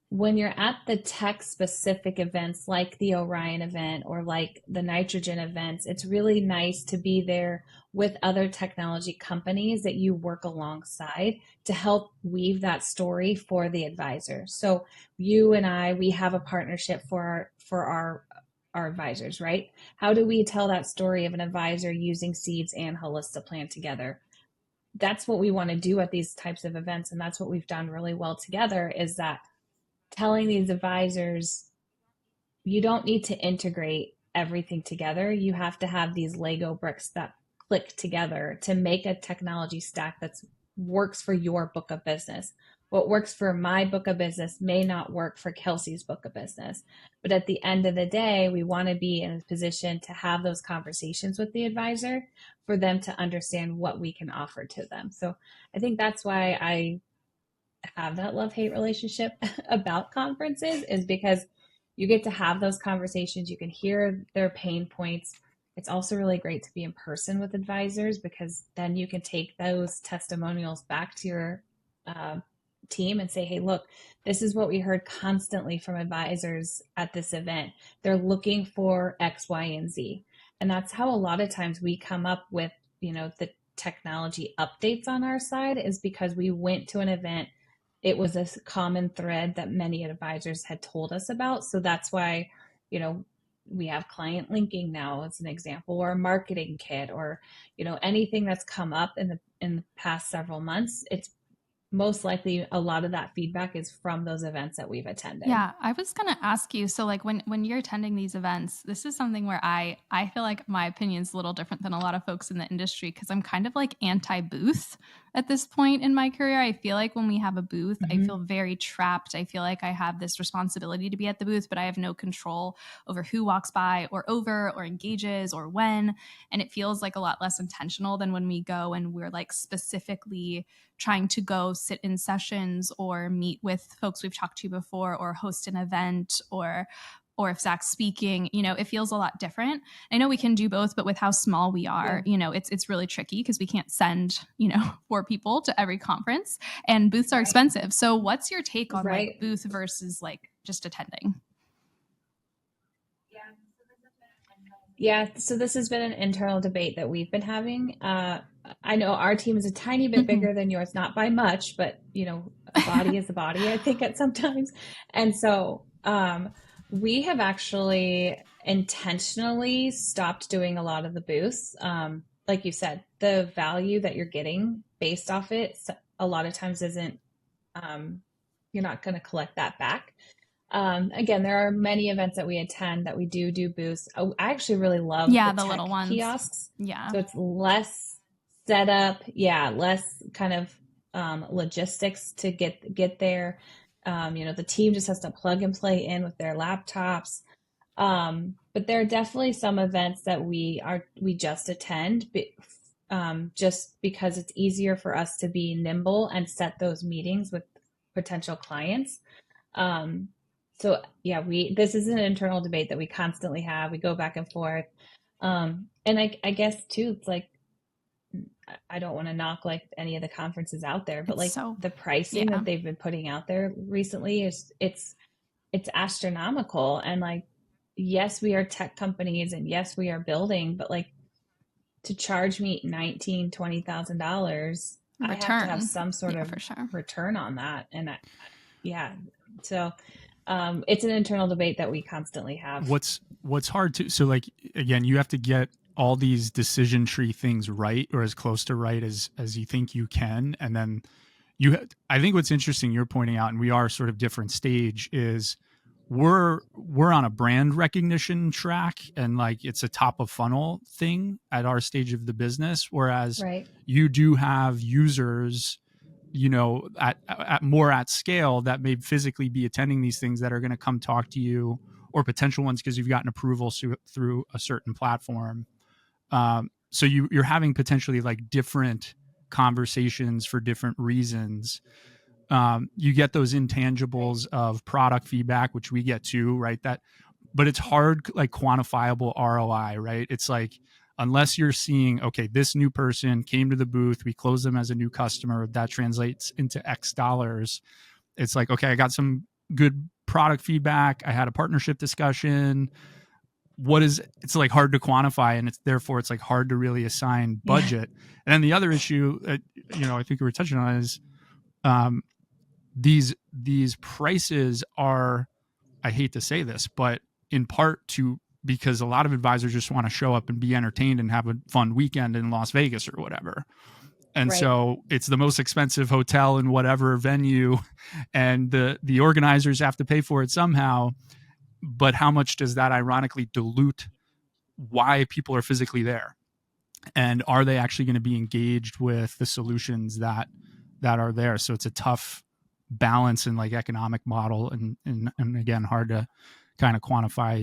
when you're at the tech specific events like the Orion event or like the Nitrogen events, it's really nice to be there with other technology companies that you work alongside to help weave that story for the advisor. So you and I, we have a partnership for our advisors, right? How do we tell that story of an advisor using seeds and Holistic Plan together? That's what we want to do at these types of events, and that's what we've done really well together, is that telling these advisors you don't need to integrate everything together. You have to have these Lego bricks that click together to make a technology stack that works for your book of business. What works for my book of business may not work for Kelsey's book of business. But at the end of the day, we want to be in a position to have those conversations with the advisor for them to understand what we can offer to them. So I think that's why I have that love-hate relationship about conferences, is because you get to have those conversations. You can hear their pain points. It's also really great to be in person with advisors, because then you can take those testimonials back to your team and say, hey, look, this is what we heard constantly from advisors at this event. They're looking for X, Y, and Z. And that's how a lot of times we come up with, the technology updates on our side, is because we went to an event. It was a common thread that many advisors had told us about. So that's why, we have client linking now as an example, or a marketing kit, or, anything that's come up in the past several months. It's most likely a lot of that feedback is from those events that we've attended. Yeah, I was gonna ask you. So, like, when you're attending these events, this is something where I feel like my opinion is a little different than a lot of folks in the industry, because I'm kind of like anti-booth at this point in my career. I feel like when we have a booth, I Mm-hmm. feel very trapped. I feel like I have this responsibility to be at the booth, but I have no control over who walks by or over or engages or when. And it feels like a lot less intentional than when we go and we're like specifically trying to go sit in sessions or meet with folks we've talked to before, or host an event, or if Zach's speaking, it feels a lot different. I know we can do both, but with how small we are, Yeah. It's really tricky because we can't send, 4 people to every conference, and booths are Right. expensive. So what's your take on like Right. booth versus like just attending? Yeah, so this has been an internal debate that we've been having. I know our team is a tiny bit Mhm. bigger than yours, not by much, but a body is a body, I think, at sometimes. And so we have actually intentionally stopped doing a lot of the booths. Like you said, the value that you're getting based off it, a lot of times isn't, um, you're not going to collect that back. Again, there are many events that we attend that we do booths. Oh, I actually really love the Yeah, the little tech ones. kiosks. Yeah. So it's less setup, yeah, less kind of logistics to get there. The team just has to plug and play in with their laptops. But there are definitely some events that we just attend, just because it's easier for us to be nimble and set those meetings with potential clients. Um, so yeah, this is an internal debate that we constantly have. We go back and forth. And I guess too, it's like, I don't want to knock like any of the conferences out there, but It's like so, the pricing yeah. that they've been putting out there recently is it's astronomical. And like, yes, we are tech companies, and yes, we are building, but like, to charge me 19, $20,000, I have to have Return. some sort Yeah, of for sure. return on that. And yeah, so it's an internal debate that we constantly have. What's hard to, so like, again, you have to get all these decision tree things right, or as close to right as you think you can. And then I think what's interesting you're pointing out, and we are sort of different stage, is we're on a brand recognition track, and like it's a top of funnel thing at our stage of the business, whereas Right. you do have users, at more at scale, that may physically be attending these things, that are going to come talk to you, or potential ones, because you've gotten approval through a certain platform. So you're having potentially like different conversations for different reasons. You get those Right. intangibles of product feedback, which we get too, right? But it's hard, like quantifiable ROI, right? It's like, unless you're seeing, okay, this new person came to the booth, we close them as a new customer, that translates into X dollars. It's like, okay, I got some good product feedback. I had a partnership discussion. It's like hard to quantify, and therefore it's like hard to really assign Yeah. budget. And then the other issue, I think we were touching on is these prices are, I hate to say this, but in part because a lot of advisors just want to show up and be entertained and have a fun weekend in Las Vegas or whatever. And Right. so it's the most expensive hotel in whatever venue, and the organizers have to pay for it somehow. But how much does that ironically dilute why people are physically there? And are they actually going to be engaged with the solutions that are there? So it's a tough balance in like economic model, and again, hard to kind of quantify